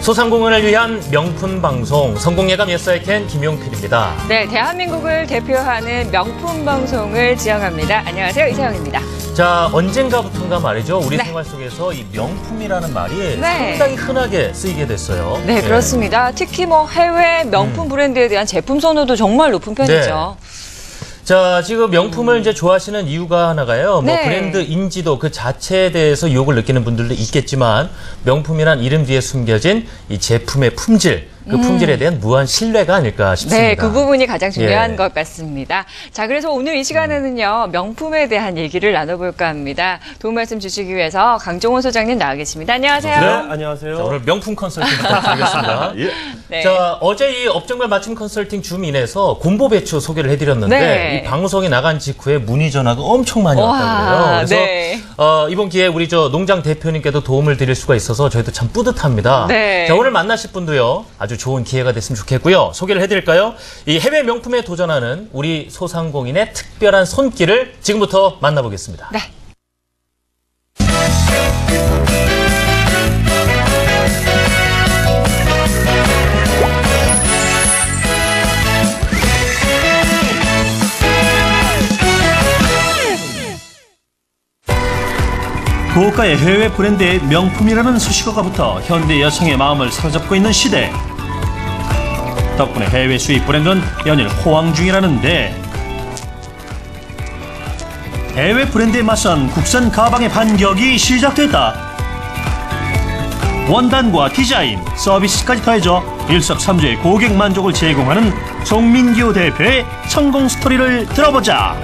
소상공인을 위한 명품 방송 성공예감 예사이켄 김용필입니다. 네, 대한민국을 대표하는 명품 방송을 지향합니다. 안녕하세요, 이세영입니다. 자, 언젠가부터인가 말이죠. 우리 네. 생활 속에서 이 명품이라는 말이 네. 상당히 흔하게 쓰이게 됐어요. 네, 그렇습니다. 특히 해외 명품 브랜드에 대한 제품 선호도 정말 높은 편이죠. 자, 지금 명품을 이제 좋아하시는 이유가 하나가요. 네. 브랜드 인지도 그 자체에 대해서 유혹을 느끼는 분들도 있겠지만 명품이란 이름 뒤에 숨겨진 이 제품의 품질, 그 품질에 대한 무한 신뢰가 아닐까 싶습니다. 네, 그 부분이 가장 중요한 예. 것 같습니다. 자, 그래서 오늘 이 시간에는요, 명품에 대한 얘기를 나눠볼까 합니다. 도움 말씀 주시기 위해서 강종원 소장님 나와 계십니다. 안녕하세요. 네, 안녕하세요. 자, 오늘 명품 컨설팅 부탁드리겠습니다. 예. 네. 자, 어제 이 업종별 맞춤 컨설팅 줌인에서 곰보 배추 소개를 해드렸는데 네. 이 방송이 나간 직후에 문의 전화가 엄청 많이 와, 왔다고 그래요. 그래서 네. 이번 기회에 우리 농장 대표님께도 도움을 드릴 수가 있어서 저희도 참 뿌듯합니다. 네. 자, 오늘 만나실 분도요, 아주 좋은 기회가 됐으면 좋겠고요. 소개를 해드릴까요? 이 해외 명품에 도전하는 우리 소상공인의 특별한 손길을 지금부터 만나보겠습니다. 네. 고가의 해외 브랜드의 명품이라는 수식어가부터 현대 여성의 마음을 사로잡고 있는 시대. 덕분에 해외 수입 브랜드는 연일 호황 중이라는데, 해외 브랜드에 맞선 국산 가방의 반격이 시작됐다. 원단과 디자인, 서비스까지 더해져 일석삼조의 고객 만족을 제공하는 송민규 대표의 성공 스토리를 들어보자.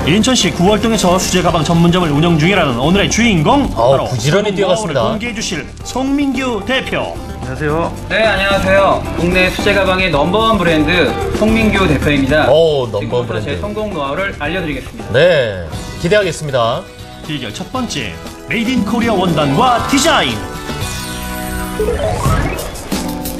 인천시 구월동에서 수제 가방 전문점을 운영 중이라는 오늘의 주인공, 바로 부지런히 뛰어갔습니다. 오늘 공개해 주실 송민규 대표. 안녕하세요. 네, 안녕하세요. 국내 수제 가방의 넘버원 브랜드 송민규 대표입니다. 넘버원 지금부터 브랜드. 제 성공 노하우를 알려드리겠습니다. 네, 기대하겠습니다. 비결 첫 번째, 메이드 인 코리아 원단과 디자인.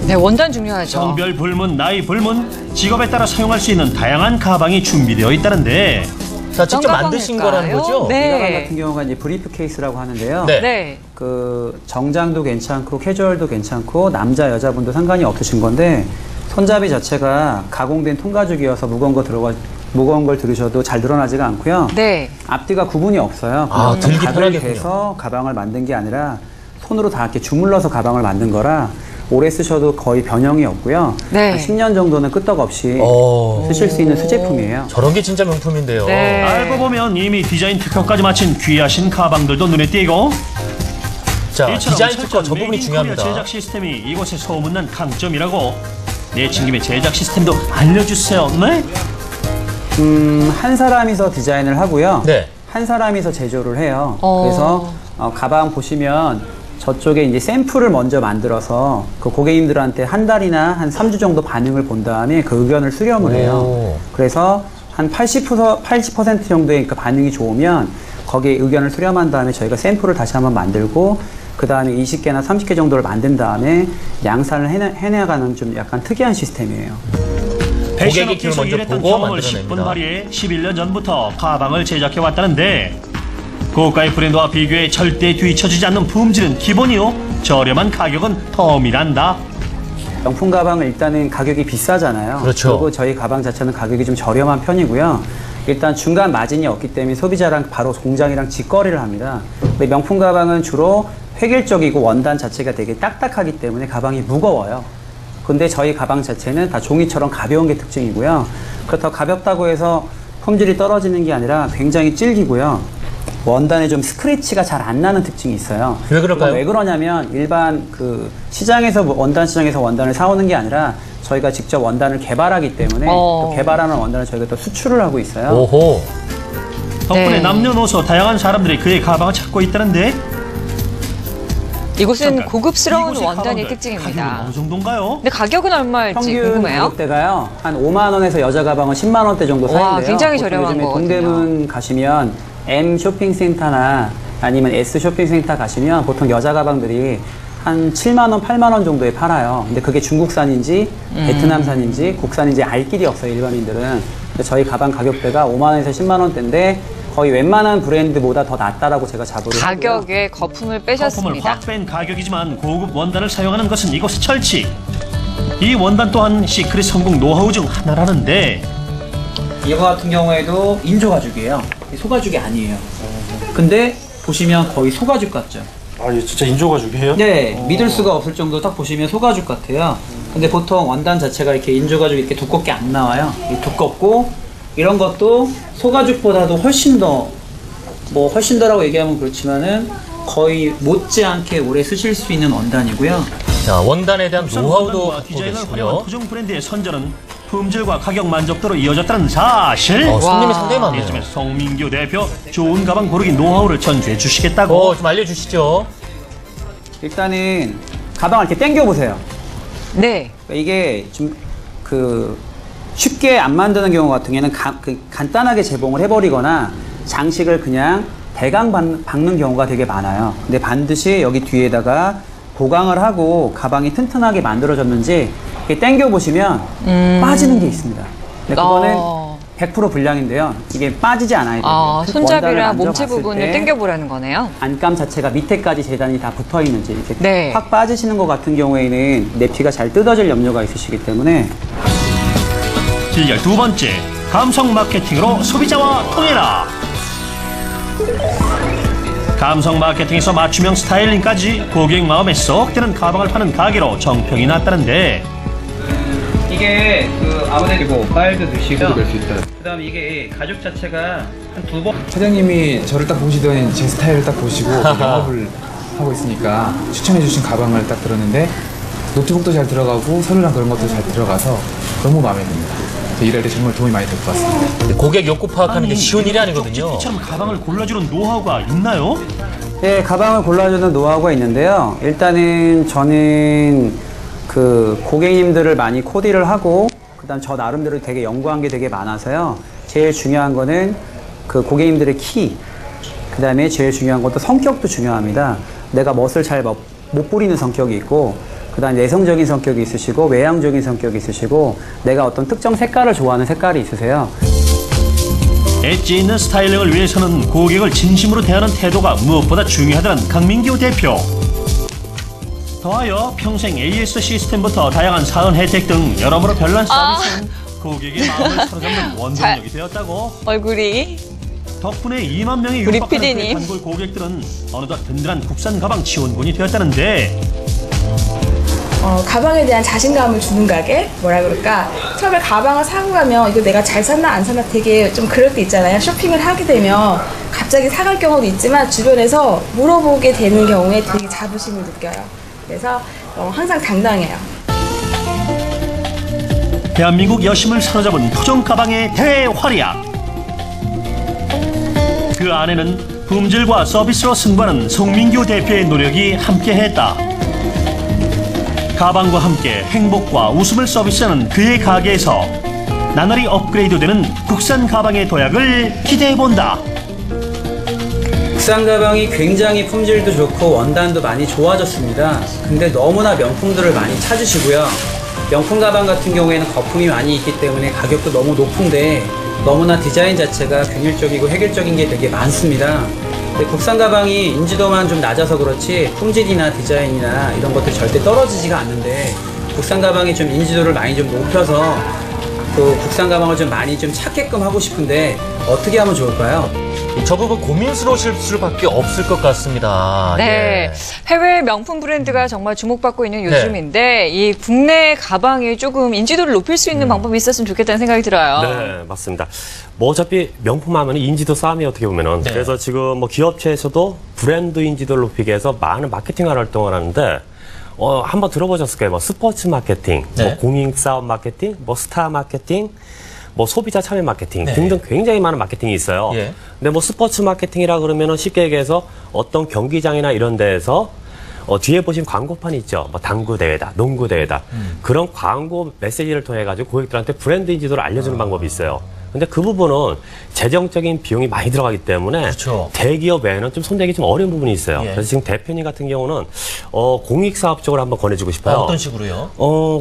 네, 원단 중요하죠. 성별 불문, 나이 불문, 직업에 따라 사용할 수 있는 다양한 가방이 준비되어 있다는데, 자, 직접 어떤 만드신 가방일까요? 거라는 거죠? 네. 이 가방 같은 경우가 이제 브리프 케이스라고 하는데요. 네. 네. 그 정장도 괜찮고 캐주얼도 괜찮고 남자 여자분도 상관이 없으신 건데 손잡이 자체가 가공된 통가죽이어서 무거운 걸 들으셔도 잘 늘어나지가 않고요. 네. 앞뒤가 구분이 없어요. 아, 들기 각을 편하겠군요. 대서 가방을 만든 게 아니라 손으로 다 이렇게 주물러서 가방을 만든 거라 오래 쓰셔도 거의 변형이 없고요. 네. 한 10년 정도는 끄떡없이 쓰실 수 있는 수제품이에요. 저런 게 진짜 명품인데요. 네. 알고 보면 이미 디자인 특허까지 마친 귀하신 가방들도 눈에 띄고, 자, 이처럼 디자인 특허 철저한 저 부분이 메이드 인 코리아 중요합니다. 제작 시스템이 이곳의 소문난 강점이라고. 내친김에 제작 시스템도 알려주세요. 네? 한 사람이서 디자인을 하고요. 네. 한 사람이서 제조를 해요. 어. 그래서 가방 보시면 저쪽에 이제 샘플을 먼저 만들어서 그 고객님들한테 한 달이나 한 3주 정도 반응을 본 다음에 그 의견을 수렴을 해요. 오. 그래서 한 80% 정도의 그 반응이 좋으면 거기에 의견을 수렴한 다음에 저희가 샘플을 다시 한번 만들고 그 다음에 20개나 30개 정도를 만든 다음에 양산을 해내가는 좀 약간 특이한 시스템이에요. 고객의 기를 패션업계에서 먼저 일했던 보고 경험을 만들어냅니다. 10분 발휘해 11년 전부터 가방을 제작해 왔다는데, 고가의 브랜드와 비교해 절대 뒤처지지 않는 품질은 기본이요, 저렴한 가격은 덤이란다. 명품 가방은 일단은 가격이 비싸잖아요. 그렇죠. 그리고 저희 가방 자체는 가격이 좀 저렴한 편이고요. 일단 중간 마진이 없기 때문에 소비자랑 바로 공장이랑 직거래를 합니다. 근데 명품 가방은 주로 획일적이고 원단 자체가 되게 딱딱하기 때문에 가방이 무거워요. 근데 저희 가방 자체는 다 종이처럼 가벼운 게 특징이고요. 그렇다고 가볍다고 해서 품질이 떨어지는 게 아니라 굉장히 질기고요. 원단에 좀 스크래치가 잘 안 나는 특징이 있어요. 왜 그럴까요? 그건 왜 그러냐면 일반 그 시장에서 원단 시장에서 원단을 사오는 게 아니라 저희가 직접 원단을 개발하기 때문에 또 개발하는 원단을 저희가 또 수출을 하고 있어요. 오호. 덕분에 네. 남녀노소 다양한 사람들이 그의 가방을 찾고 있다는데, 이곳은 잠깐, 고급스러운 이곳의 원단이 가방들 특징입니다. 가격은 어느 정도인가요? 근데 가격은 얼마일지 평균 궁금해요. 가격대가요. 한 5만 원에서 여자 가방은 10만 원대 정도 와, 사는데요. 굉장히 보통 저렴한 요즘에 거거든요. 동대문 가시면 M 쇼핑센터나 아니면 S 쇼핑센터 가시면 보통 여자 가방들이 한 7만 원, 8만 원 정도에 팔아요. 근데 그게 중국산인지 베트남산인지 국산인지 알 길이 없어요, 일반인들은. 근데 저희 가방 가격대가 5만 원에서 10만 원대인데 거의 웬만한 브랜드보다 더 낫다라고 제가 자부를 하고요. 가격에 거품을 거품을 빼셨습니다. 확 뺀 가격이지만 고급 원단을 사용하는 것은 이곳의 철칙. 이 원단 또한 시크릿 성공 노하우 중 하나라는데 이거 같은 경우에도 인조 가죽이에요. 소가죽이 아니에요. 근데 보시면 거의 소가죽 같죠? 아, 이게 진짜 인조가죽이에요? 네, 믿을 수가 없을 정도 딱 보시면 소가죽 같아요. 근데 보통 원단 자체가 이렇게 인조가죽 이렇게 두껍게 안 나와요. 두껍고 이런 것도 소가죽보다도 훨씬 더라고 얘기하면 그렇지만은 거의 못지않게 오래 쓰실 수 있는 원단이고요. 자, 원단에 대한 노하우도 원단과 갖고 디자인을 활용한 계시고요. 토종 브랜드의 선전은 품질과 가격 만족도로 이어졌다는 사실. 손님이 상당히 많네요. 이쯤에 송민규 대표 좋은 가방 고르기 노하우를 전수해 주시겠다고. 좀 알려주시죠. 일단은 가방을 이렇게 당겨 보세요. 네. 이게 좀 쉽게 안 만드는 경우 같은 경우에는 간단하게 재봉을 해버리거나 장식을 그냥 대강 박는 경우가 되게 많아요. 근데 반드시 여기 뒤에다가 보강을 하고 가방이 튼튼하게 만들어졌는지 이렇게 당겨 보시면 빠지는 게 있습니다. 근데 그거는 100% 불량인데요. 이게 빠지지 않아야 돼요. 손잡이랑 몸체 부분을 당겨보라는 거네요. 안감 자체가 밑에까지 재단이 다 붙어 있는지 이렇게 네. 확 빠지시는 것 같은 경우에는 냅티가 잘 뜯어질 염려가 있으시기 때문에 질결 두 번째, 감성 마케팅으로 소비자와 통해라. 감성 마케팅에서 맞춤형 스타일링까지 고객 마음에 쏙 드는 가방을 파는 가게로 정평이 났다는데 이게 아무래도 파일도 넣으시고 그다음에 이게 가죽 자체가 한 2번 사장님이 저를 딱 보시더니 제 스타일을 딱 보시고 영업을 하고 있으니까 추천해 주신 가방을 딱 들었는데 노트북도 잘 들어가고 서류랑 그런 것도 잘 들어가서 너무 마음에 듭니다. 일할 때 정말 도움이 많이 될 것 같습니다. 고객 욕구 파악하는 게 쉬운 일이 아니거든요. 쪽지처럼 가방을 골라주는 노하우가 있나요? 네, 가방을 골라주는 노하우가 있는데요. 일단은 저는 고객님들을 많이 코디를 하고 그다음 저 나름대로 되게 연구한 게 되게 많아서요. 제일 중요한 거는 고객님들의 키, 그다음에 제일 중요한 것도 성격도 중요합니다. 내가 멋을 잘 못 부리는 성격이 있고 그다음 내성적인 성격이 있으시고 외향적인 성격이 있으시고 내가 어떤 특정 색깔을 좋아하는 색깔이 있으세요. 엣지 있는 스타일링을 위해서는 고객을 진심으로 대하는 태도가 무엇보다 중요하다는 강민규 대표. 더하여 평생 AS 시스템부터 다양한 사은 혜택 등 여러모로 별난 서비스는 고객의 마음을 사로잡는 원동력이 되었다고. 얼굴이. 덕분에 2만 명이 우리 육박하는 PD님. 단골 고객들은 어느덧 든든한 국산 가방 지원군이 되었다는데 가방에 대한 자신감을 주는 가게? 뭐라 그럴까? 처음에 가방을 사고 가면 이거 내가 잘 샀나 안 샀나 되게 좀 그럴 때 있잖아요. 쇼핑을 하게 되면 갑자기 사갈 경우도 있지만 주변에서 물어보게 되는 경우에 되게 자부심을 느껴요. 그래서 항상 당당해요. 대한민국 여심을 사로잡은 토종 가방의 대활약. 그 안에는 품질과 서비스로 승부하는 송민규 대표의 노력이 함께했다. 가방과 함께 행복과 웃음을 서비스하는 그의 가게에서 나날이 업그레이드되는 국산 가방의 도약을 기대해본다. 국산 가방이 굉장히 품질도 좋고 원단도 많이 좋아졌습니다. 근데 너무나 명품들을 많이 찾으시고요. 명품 가방 같은 경우에는 거품이 많이 있기 때문에 가격도 너무 높은데 너무나 디자인 자체가 균일적이고 획일적인 게 되게 많습니다. 근데 국산 가방이 인지도만 좀 낮아서 그렇지 품질이나 디자인이나 이런 것들 절대 떨어지지가 않는데 국산 가방이 좀 인지도를 많이 좀 높여서 국산 가방을 좀 많이 좀 찾게끔 하고 싶은데 어떻게 하면 좋을까요? 저 부분 고민스러우실 수밖에 없을 것 같습니다. 네. 예. 해외 명품 브랜드가 정말 주목받고 있는 요즘인데 이 국내 가방이 조금 인지도를 높일 수 있는 방법이 있었으면 좋겠다는 생각이 들어요. 네, 맞습니다. 어차피 명품 하면 인지도 싸움이 어떻게 보면은. 네. 그래서 지금 기업체에서도 브랜드 인지도를 높이기 위해서 많은 마케팅 활동을 하는데, 한번 들어보셨을 거예요. 스포츠 마케팅, 네. 공익사업 마케팅, 스타 마케팅, 소비자 참여 마케팅 네. 등등 굉장히 많은 마케팅이 있어요. 예. 근데 스포츠 마케팅이라 그러면은 쉽게 얘기해서 어떤 경기장이나 이런 데에서 뒤에 보신 광고판이 있죠. 당구 대회다, 농구 대회다. 그런 광고 메시지를 통해 가지고 고객들한테 브랜드 인지도를 알려주는 방법이 있어요. 근데 그 부분은 재정적인 비용이 많이 들어가기 때문에 그렇죠. 대기업 외에는 좀 손대기 좀 어려운 부분이 있어요. 예. 그래서 지금 대표님 같은 경우는 공익사업 쪽으로 한번 권해주고 싶어요. 어떤 식으로요?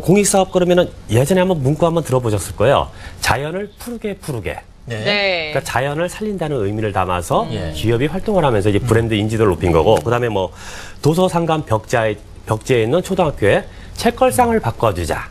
공익사업 그러면은 예전에 한번 문구 한번 들어보셨을 거예요. 자연을 푸르게. 네. 네. 그러니까 자연을 살린다는 의미를 담아서 예. 기업이 활동을 하면서 이제 브랜드 인지도를 높인 거고, 그다음에 뭐 도서상관 벽지에 있는 초등학교에 책걸상을 바꿔주자.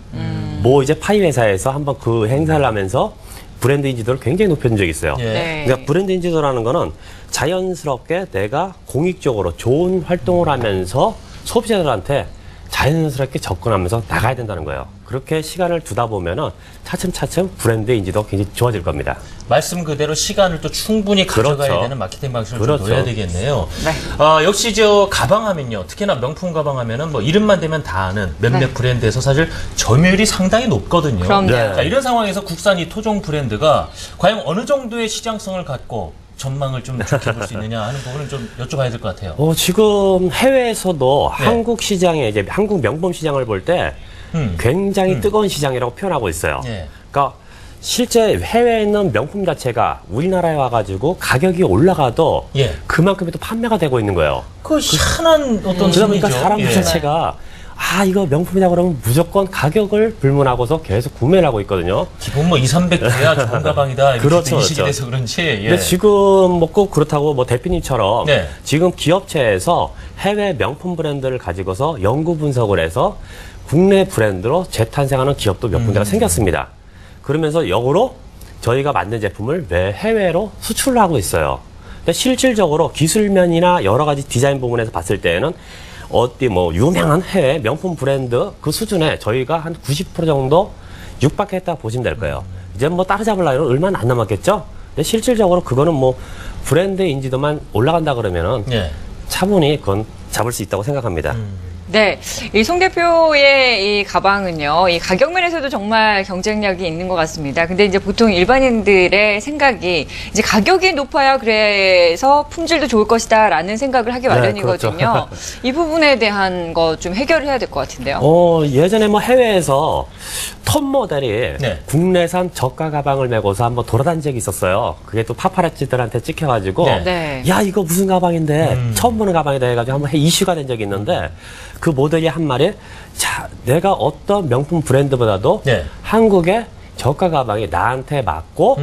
뭐 이제 파이 회사에서 한번 그 행사를 하면서 브랜드 인지도를 굉장히 높여준 적이 있어요. 예. 네. 그러니까 브랜드 인지도라는 거는 자연스럽게 내가 공익적으로 좋은 활동을 하면서 소비자들한테 자연스럽게 접근하면서 나가야 된다는 거예요. 그렇게 시간을 두다 보면은 차츰차츰 브랜드 인지도가 굉장히 좋아질 겁니다. 말씀 그대로 시간을 또 충분히 가져가야 그렇죠. 되는 마케팅 방식을 그렇죠. 좀 놓아야 되겠네요. 네. 역시 저 가방 하면요. 특히나 명품 가방 하면은 뭐 이름만 되면 다 아는 몇몇 네. 브랜드에서 사실 점유율이 상당히 높거든요. 그럼요. 네. 자, 이런 상황에서 국산 이 토종 브랜드가 과연 어느 정도의 시장성을 갖고 전망을 좀 좋게 볼 수 있느냐 하는 부분을 좀 여쭤봐야 될 것 같아요. 지금 해외에서도 네. 한국 시장에 이제 한국 명품 시장을 볼 때 굉장히 뜨거운 시장이라고 표현하고 있어요. 예. 그러니까 실제 해외에 있는 명품 자체가 우리나라에 와가지고 가격이 올라가도 예. 그만큼이 또 판매가 되고 있는 거예요. 그 희한한 어떤 그러다 심리죠. 보니까 사람들 예. 자체가 이거 명품이다 그러면 무조건 가격을 불문하고서 계속 구매를 하고 있거든요. 기본 뭐 2, 300 돼야 좋은 가방이다. 이렇게 그렇죠, 인식이 그렇죠. 돼서 그런지. 예. 근데 지금 뭐 꼭 그렇다고 뭐 대표님처럼 네. 지금 기업체에서 해외 명품 브랜드를 가지고서 연구 분석을 해서 국내 브랜드로 재탄생하는 기업도 몇 군데가 생겼습니다. 그러면서 역으로 저희가 만든 제품을 매 해외로 수출을 하고 있어요. 근데 실질적으로 기술면이나 여러 가지 디자인 부분에서 봤을 때는 뭐 유명한 해외 명품 브랜드 그 수준에 저희가 한 90% 정도 육박했다 보시면 될 거예요. 이제 뭐 따라잡으려면 얼마나 안 남았겠죠? 근데 실질적으로 그거는 뭐 브랜드 인지도만 올라간다 그러면은 예. 차분히 그건 잡을 수 있다고 생각합니다. 네, 이 송 대표의 이 가방은요, 이 가격 면에서도 정말 경쟁력이 있는 것 같습니다. 근데 이제 보통 일반인들의 생각이 이제 가격이 높아야 그래서 품질도 좋을 것이다라는 생각을 하기 마련이거든요. 그렇죠. 이 부분에 대한 거 좀 해결을 해야 될 것 같은데요. 예전에 뭐 해외에서 톱 모델이 네. 국내산 저가 가방을 메고서 한번 돌아다닌 적이 있었어요. 그게 또 파파라치들한테 찍혀가지고 네. 네. 야 이거 무슨 가방인데 처음 보는 가방이다 해가지고 한번 이슈가 된 적이 있는데 그 모델이 한 말이 자 내가 어떤 명품 브랜드보다도 네. 한국의 저가 가방이 나한테 맞고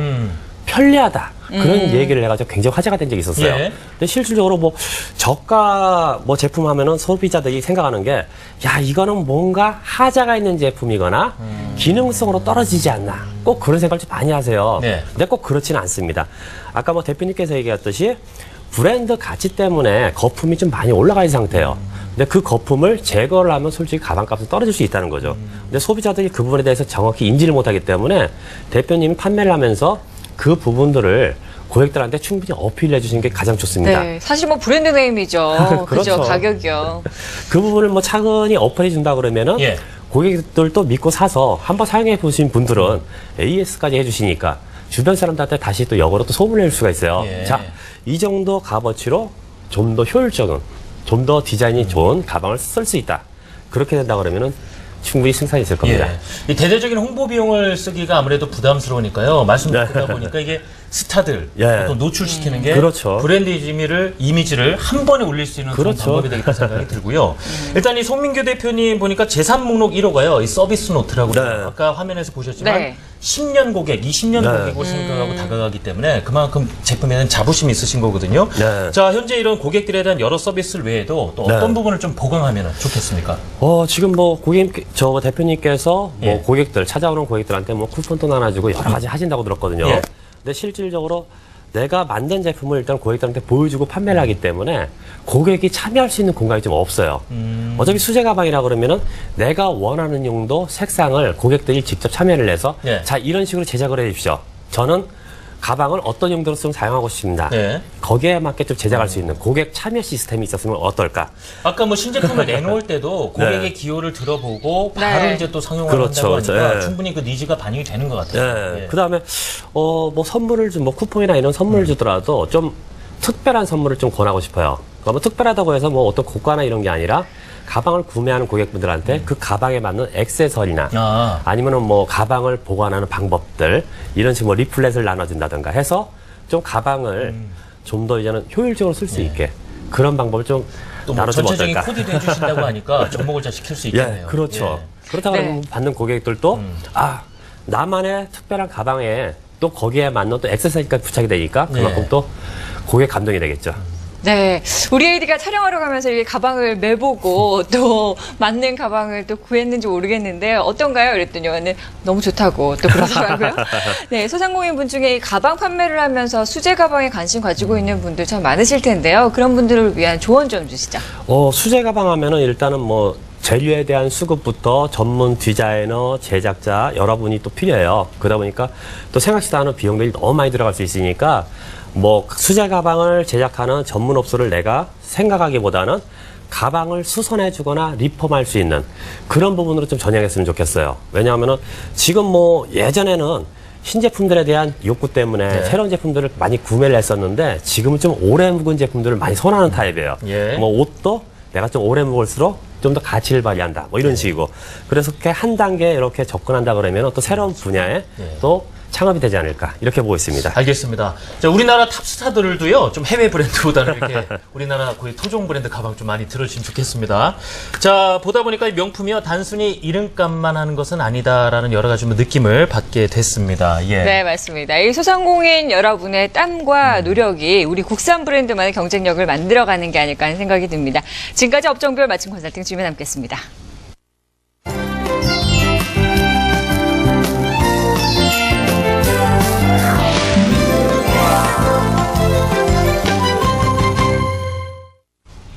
편리하다. 그런 얘기를 해가지고 굉장히 화제가 된 적이 있었어요. 예. 근데 실질적으로 뭐 저가 뭐 제품 하면은 소비자들이 생각하는 게 야 이거는 뭔가 하자가 있는 제품이거나 기능성으로 떨어지지 않나. 꼭 그런 생각을 좀 많이 하세요. 네. 근데 꼭 그렇지는 않습니다. 아까 뭐 대표님께서 얘기했듯이 브랜드 가치 때문에 거품이 좀 많이 올라가 있는 상태예요. 근데 그 거품을 제거를 하면 솔직히 가방값은 떨어질 수 있다는 거죠. 근데 소비자들이 그 부분에 대해서 정확히 인지를 못하기 때문에 대표님이 판매를 하면서 그 부분들을 고객들한테 충분히 어필해 주시는 게 가장 좋습니다. 네, 사실 뭐 브랜드 네임이죠. 그죠, 그렇죠. 가격이요. 그 부분을 뭐 차근히 어필해 준다 그러면은 예. 고객들도 믿고 사서 한번 사용해 보신 분들은 AS까지 해주시니까 주변 사람들한테 다시 또 역으로 또 소문을 낼 수가 있어요. 예. 자, 이 정도 값어치로 좀 더 효율적인, 좀 더 디자인이 좋은 가방을 쓸 수 있다. 그렇게 된다 그러면은 충분히 생산이 있을 겁니다. 예. 이 대대적인 홍보 비용을 쓰기가 아무래도 부담스러우니까요. 말씀 듣다 보니까 이게 스타들 예. 또 노출시키는 게 그렇죠. 브랜드 이미지를 한 번에 올릴 수 있는 그런 그렇죠. 방법이 되겠다 생각이 들고요. 일단 이 송민규 대표님 보니까 제3 목록 1호가요. 이 서비스 노트라고 네. 아까 화면에서 보셨지만 네. 10년 고객, 20년 네. 고객을 생각하고 다가가기 때문에 그만큼 제품에 대한 자부심이 있으신 거거든요. 네. 자, 현재 이런 고객들에 대한 여러 서비스 외에도 또 어떤 네. 부분을 좀 보강하면 좋겠습니까? 지금 뭐 저 대표님께서 예. 뭐 고객들 찾아오는 고객들한테 뭐 쿠폰도 나눠주고 여러 가지 하신다고 들었거든요. 예. 근데 실질적으로 내가 만든 제품을 일단 고객들한테 보여주고 판매를 하기 때문에 고객이 참여할 수 있는 공간이 좀 없어요. 어차피 수제 가방이라 그러면은 내가 원하는 용도, 색상을 고객들이 직접 참여를 해서 예. 자 이런 식으로 제작을 해주십시오. 저는 가방을 어떤 용도로 쓰면 사용하고 싶습니다. 예. 거기에 맞게 좀 제작할 수 있는 고객 참여 시스템이 있었으면 어떨까? 아까 뭐 신제품을 내놓을 때도 고객의 네. 기호를 들어보고 바로 네. 이제 또 상용을 그렇죠, 한다고 하니까 그렇죠. 예. 충분히 그 니즈가 반영이 되는 것 같아요. 네. 예. 그 다음에, 뭐 선물을 좀, 뭐 쿠폰이나 이런 선물을 주더라도 좀 특별한 선물을 좀 권하고 싶어요. 뭐 특별하다고 해서 뭐 어떤 고가나 이런 게 아니라 가방을 구매하는 고객분들한테 그 가방에 맞는 액세서리나 아니면은 뭐 가방을 보관하는 방법들 이런 식으로 뭐 리플렛을 나눠준다든가 해서 좀 가방을 좀 더 이제는 효율적으로 쓸 수 있게 그런 방법을 좀 또 뭐 나눠주면 전체적인 어떨까? 코디도 해주신다고 하니까 접목을 잘 시킬 수 있겠네요. 예, 그렇죠. 그렇다고 네. 하면 받는 고객들도 아 나만의 특별한 가방에 또 거기에 맞는 또 액세서리까지 부착이 되니까 그만큼 네. 또 고객 감동이 되겠죠. 네, 우리 에이디가 촬영하러 가면서 이 가방을 매보고 또 맞는 가방을 또 구했는지 모르겠는데 어떤가요? 그랬더니 너무 좋다고 또 그러더라고요. 네, 소상공인분 중에 이 가방 판매를 하면서 수제 가방에 관심 가지고 있는 분들 참 많으실 텐데요. 그런 분들을 위한 조언 좀 주시죠. 수제 가방 하면은 일단은 뭐 재료에 대한 수급부터 전문 디자이너, 제작자 여러분이 또 필요해요. 그러다 보니까 또 생각지도 않은 비용들이 너무 많이 들어갈 수 있으니까 뭐 수제 가방을 제작하는 전문 업소를 내가 생각하기보다는 가방을 수선해주거나 리폼할 수 있는 그런 부분으로 좀 전향했으면 좋겠어요. 왜냐하면은 지금 뭐 예전에는 신제품들에 대한 욕구 때문에 새로운 제품들을 많이 구매를 했었는데 지금은 좀 오래 묵은 제품들을 많이 선호하는 타입이에요. 뭐 옷도 내가 좀 오래 묵을수록 좀 더 가치를 발휘한다. 뭐 이런 식이고. 그래서 이렇게 한 단계 이렇게 접근한다 그러면 또 새로운 분야에 또 창업이 되지 않을까 이렇게 보고 있습니다. 알겠습니다. 자, 우리나라 탑스타들도요, 좀 해외 브랜드보다는 이렇게 우리나라 거의 토종 브랜드 가방 좀 많이 들어주시면 좋겠습니다. 자, 보다 보니까 이 명품이요, 단순히 이름값만 하는 것은 아니다라는 여러 가지 느낌을 받게 됐습니다. 예. 네, 맞습니다. 이 소상공인 여러분의 땀과 노력이 우리 국산 브랜드만의 경쟁력을 만들어가는 게 아닐까 하는 생각이 듭니다. 지금까지 업종별 맞춤 컨설팅 주민 함께했습니다.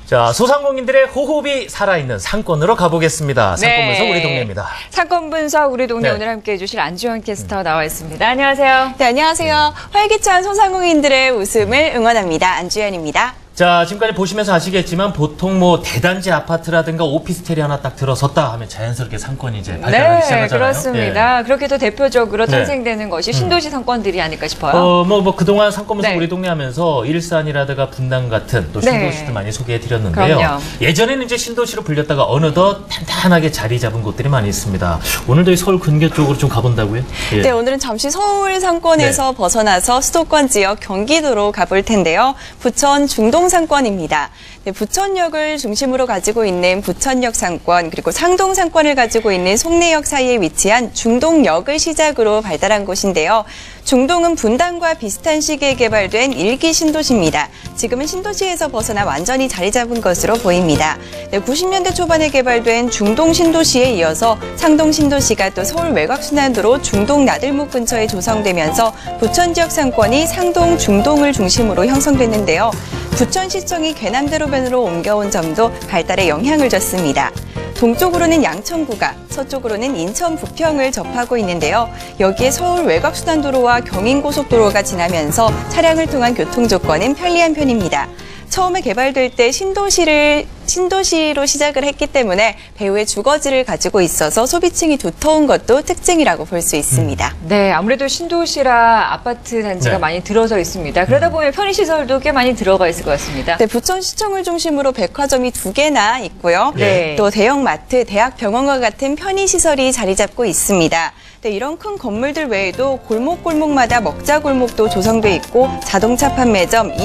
자, 소상공인들의 호흡이 살아있는 상권으로 가보겠습니다. 상권 분석 우리 동네입니다. 상권 분석 우리 동네 네. 오늘 함께해 주실 안주현 캐스터 나와 있습니다. 안녕하세요. 네, 안녕하세요. 활기찬 소상공인들의 웃음을 응원합니다. 안주현입니다. 자, 지금까지 보시면서 아시겠지만 보통 뭐 대단지 아파트라든가 오피스텔이 하나 딱 들어섰다 하면 자연스럽게 상권이 이제 발달하기 시작하잖아요. 그렇습니다. 그렇게 또 대표적으로 네. 탄생되는 것이 신도시 상권들이 아닐까 싶어요. 뭐 그동안 상권 분석 네. 우리 동네 하면서 일산이라든가 분당 같은 또 신도시도 많이 소개해 드렸는데요. 그럼요. 예전에는 이제 신도시로 불렸다가 어느덧 탄탄하게 자리 잡은 곳들이 많이 있습니다. 오늘도 이 서울 근교 쪽으로 좀 가본다고요? 예. 네, 오늘은 잠시 서울 상권에서 벗어나서 수도권 지역 경기도로 가볼 텐데요. 부천 중동 상권입니다. 네, 부천역을 중심으로 가지고 있는 부천역 상권, 그리고 상동 상권을 가지고 있는 송내역 사이에 위치한 중동역을 시작으로 발달한 곳인데요. 중동은 분당과 비슷한 시기에 개발된 일기 신도시입니다. 지금은 신도시에서 벗어나 완전히 자리 잡은 것으로 보입니다. 네, 90년대 초반에 개발된 중동 신도시에 이어서 상동 신도시가 또 서울 외곽순환도로 중동 나들목 근처에 조성되면서 부천 지역 상권이 상동, 중동을 중심으로 형성됐는데요. 부천시청이 괴남대로변으로 옮겨온 점도 발달에 영향을 줬습니다. 동쪽으로는 양천구가, 서쪽으로는 인천 부평을 접하고 있는데요. 여기에 서울 외곽순환도로와 경인고속도로가 지나면서 차량을 통한 교통 조건은 편리한 편입니다. 처음에 개발될 때 신도시로 시작을 했기 때문에 배후의 주거지를 가지고 있어서 소비층이 두터운 것도 특징이라고 볼 수 있습니다. 네, 아무래도 신도시라 아파트 단지가 네. 많이 들어서 있습니다. 그러다 보면 편의시설도 꽤 많이 들어가 있을 것 같습니다. 네, 부천시청을 중심으로 백화점이 2개나 있고요. 네. 또 대형마트, 대학병원과 같은 편의시설이 자리 잡고 있습니다. 네, 이런 큰 건물들 외에도 골목골목마다 먹자골목도 조성돼 있고 자동차 판매점,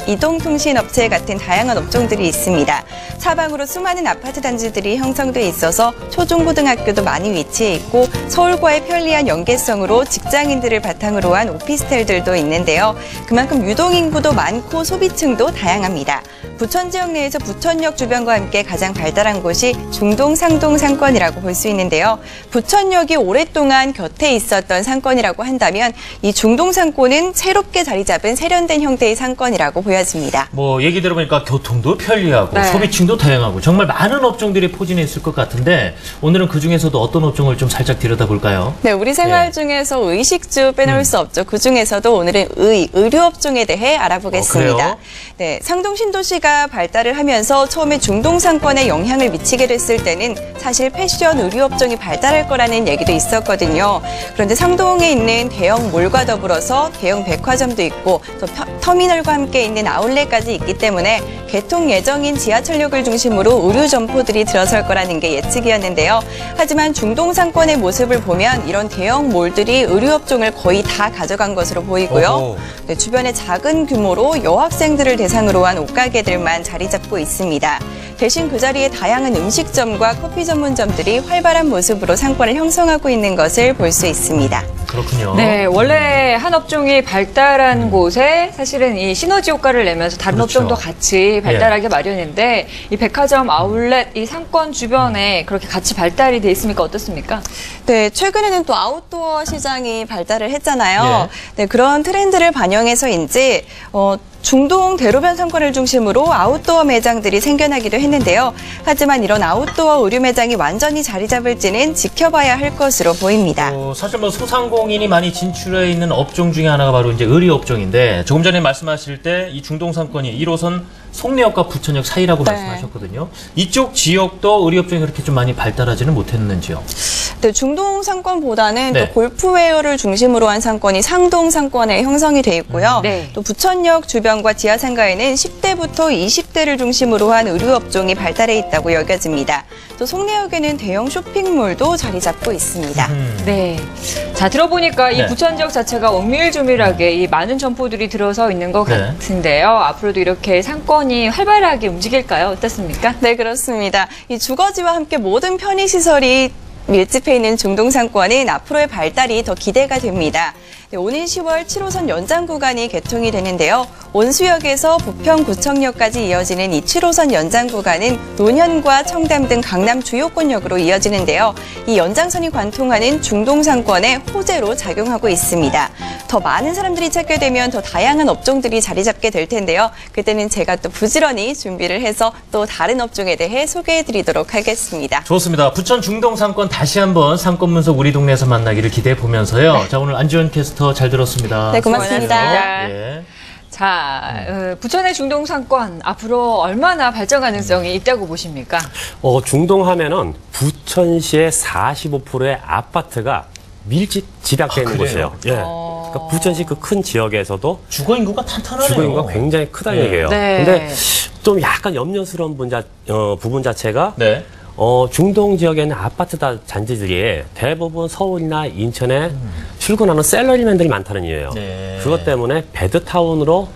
이동통신업체 같은 다양한 업종들이 있습니다. 사방으로 수많은 아파트 단지들이 형성돼 있어서 초중고등학교도 많이 위치해 있고 서울과의 편리한 연계성으로 직장인들을 바탕으로 한 오피스텔들도 있는데요. 그만큼 유동인구도 많고 소비층도 다양합니다. 부천 지역 내에서 부천역 주변과 함께 가장 발달한 곳이 중동 상동 상권이라고 볼 수 있는데요. 부천역이 오랫동안 곁에 있었던 상권이라고 한다면 이 중동 상권은 새롭게 자리 잡은 세련된 형태의 상권이라고 보여집니다. 뭐 얘기 들어보니까 교통도 편리하고 네. 소비층도 다양하고 정말 많은 업종들이 포진해 있을 것 같은데 오늘은 그 중에서도 어떤 업종을 좀 살짝 들여다볼까요? 네, 우리 생활 예. 중에서 의식주 빼놓을 수 없죠. 그 중에서도 오늘은 의류업종에 대해 알아보겠습니다. 그래요? 네, 상동 신도시가 발달을 하면서 처음에 중동 상권에 영향을 미치게 됐을 때는 사실 패션 의류업종이 발달할 거라는 얘기도 있었거든요. 그런데 상동에 있는 대형 몰과 더불어서 대형 백화점도 있고 또 터미널과 함께 있는 아울렛까지 있기 때문에 개통 예정인 지하철역을 중심으로 의류 점포들이 들어설 거라는 게 예측이었는데요. 하지만 중동 상권의 모습을 보면 이런 대형 몰들이 의류 업종을 거의 다 가져간 것으로 보이고요. 네, 주변에 작은 규모로 여학생들을 대상으로 한 옷가게들만 자리 잡고 있습니다. 대신 그 자리에 다양한 음식점과 커피 전문점들이 활발한 모습으로 상권을 형성하고 있는 것을 볼 수 있습니다. 그렇군요. 네, 원래 한 업종이 발달한 곳에 사실은 이 시너지 효과를 내면서 다른 그렇죠. 업종도 같이 발달하게 마련인데 이 백화점, 아울렛, 이 상권 주변에 그렇게 같이 발달이 돼 있습니까? 어떻습니까? 네, 최근에는 또 아웃도어 시장이 발달을 했잖아요. 예. 네, 그런 트렌드를 반영해서인지 중동 대로변 상권을 중심으로 아웃도어 매장들이 생겨나기도 했는데요. 하지만 이런 아웃도어 의류 매장이 완전히 자리 잡을지는 지켜봐야 할 것으로 보입니다. 사실 뭐 소상공인이 많이 진출해 있는 업종 중에 하나가 바로 이제 의류 업종인데 조금 전에 말씀하실 때 이 중동 상권이 1호선 송내역과 부천역 사이라고 네. 말씀하셨거든요. 이쪽 지역도 의류 업종이 그렇게 좀 많이 발달하지는 못했는지요? 네, 중동 상권보다는 네. 또 골프웨어를 중심으로 한 상권이 상동 상권에 형성이 돼 있고요. 네. 또 부천역 주변과 지하상가에는 10대부터 20대를 중심으로 한 의류 업종이 발달해 있다고 여겨집니다. 또 송내역에는 대형 쇼핑몰도 자리 잡고 있습니다. 네. 자, 들어보니까 이 네. 부천 지역 자체가 엄밀조밀하게 이 많은 점포들이 들어서 있는 것 네. 같은데요. 앞으로도 이렇게 상권이 활발하게 움직일까요? 어떻습니까? 네, 그렇습니다. 이 주거지와 함께 모든 편의시설이 밀집해 있는 중동 상권은 앞으로의 발달이 더 기대가 됩니다. 네, 오는 10월 7호선 연장 구간이 개통이 되는데요. 온수역에서 부평구청역까지 이어지는 이 7호선 연장 구간은 논현과 청담 등 강남 주요권역으로 이어지는데요. 이 연장선이 관통하는 중동 상권의 호재로 작용하고 있습니다. 더 많은 사람들이 찾게 되면 더 다양한 업종들이 자리 잡게 될 텐데요. 그때는 제가 또 부지런히 준비를 해서 또 다른 업종에 대해 소개해드리도록 하겠습니다. 좋습니다. 부천 중동 상권 다시 한번 상권 분석 우리 동네에서 만나기를 기대해 보면서요. 네. 자, 오늘 안지원 캐스터 잘 들었습니다. 네, 고맙습니다. 예. 자, 부천의 중동 상권 앞으로 얼마나 발전 가능성이 있다고 보십니까? 중동하면은 부천시의 45%의 아파트가 밀집 집약되어 있는 곳이에요. 예. 그러니까 부천시 그 큰 지역에서도 주거 인구가 탄탄하네요. 주거 인구가 굉장히 크다는 네. 얘기예요. 네. 근데 좀 약간 염려스러운 부분 자체가 네. 중동 지역에 있는 아파트 단지들이 대부분 서울이나 인천에 출근하는 샐러리맨들이 많다는 이유예요. 네. 그것 때문에 베드타운으로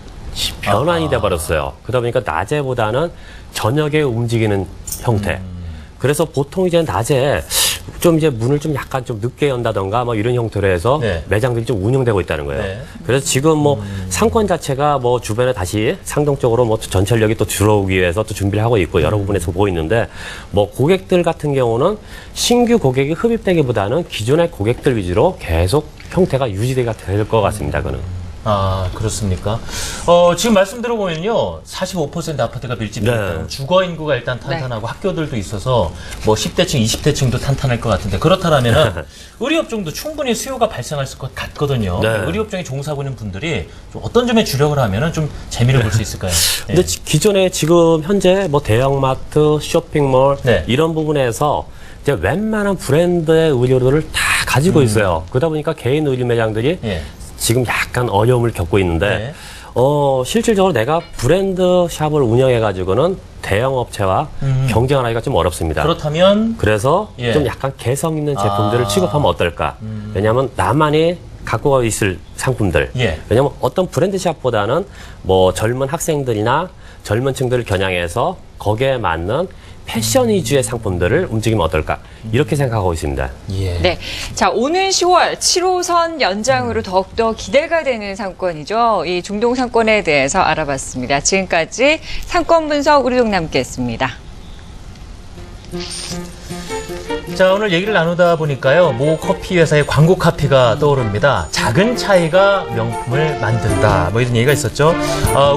변환이 돼버렸어요. 그러다 보니까 낮에보다는 저녁에 움직이는 형태. 그래서 보통 이제 낮에 좀 이제 문을 좀 약간 좀 늦게 연다던가 뭐 이런 형태로 해서 네. 매장들이 좀 운영되고 있다는 거예요. 네. 그래서 지금 뭐 상권 자체가 뭐 주변에 다시 상동 쪽으로 뭐 전철역이 또 들어오기 위해서 또 준비를 하고 있고 여러 부분에서 보고 있는데 뭐 고객들 같은 경우는 신규 고객이 흡입되기보다는 기존의 고객들 위주로 계속 형태가 유지가 될 것 같습니다. 그는. 아, 그렇습니까? 지금 말씀 들어보면요. 45% 아파트가 밀집되어 있다. 네. 주거 인구가 일단 탄탄하고 학교들도 있어서 뭐 10대층, 20대층도 탄탄할 것 같은데 그렇다면은 의류 업종도 충분히 수요가 발생할 것 같거든요. 네. 의류 업종에 종사하고 있는 분들이 좀 어떤 점에 주력을 하면은 좀 재미를 볼 수 있을까요? 네. 근데 기존에 지금 현재 뭐 대형마트, 쇼핑몰 네. 이런 부분에서 이제 웬만한 브랜드의 의류를 다 가지고 있어요. 그러다 보니까 개인 의류 매장들이 예. 지금 약간 어려움을 겪고 있는데 네. 실질적으로 내가 브랜드 샵을 운영해가지고는 대형 업체와 경쟁을 하기가 좀 어렵습니다. 그렇다면 그래서 예. 좀 약간 개성 있는 제품들을 아. 취급하면 어떨까? 왜냐하면 나만이 갖고 있을 상품들. 예. 왜냐하면 어떤 브랜드 샵보다는 뭐 젊은 학생들이나 젊은 층들을 겨냥해서 거기에 맞는 패션 위주의 상품들을 움직이면 어떨까? 이렇게 생각하고 있습니다. 예. 네. 자, 오는 10월 7호선 연장으로 더욱더 기대가 되는 상권이죠. 이 중동 상권에 대해서 알아봤습니다. 지금까지 상권 분석 우리 동네 함께 했습니다. 자, 오늘 얘기를 나누다 보니까요. 모 커피 회사의 광고 카피가 떠오릅니다. 작은 차이가 명품을 만든다. 뭐 이런 얘기가 있었죠.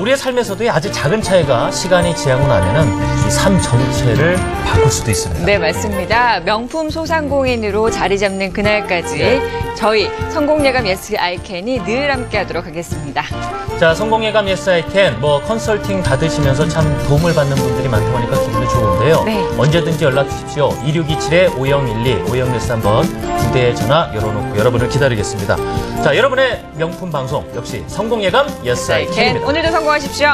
우리의 삶에서도 아주 작은 차이가 시간이 지나고 나면은 이 삶 전체를 바꿀 수도 있습니다. 네, 맞습니다. 명품 소상공인으로 자리 잡는 그날까지 네. 저희 성공예감 예스 아이캔이 늘 함께 하도록 하겠습니다. 자, 성공예감 예스 아이캔 뭐 컨설팅 받으시면서 참 도움을 받는 분들이 많다고 하니까 기분이 좋은데요. 네. 언제든지 연락 주십시오. 2627-52 5012, 5013번 2대의 전화 열어놓고 여러분을 기다리겠습니다. 자, 여러분의 명품 방송 역시 성공 예감 Yes I Can입니다. 오늘도 성공하십시오.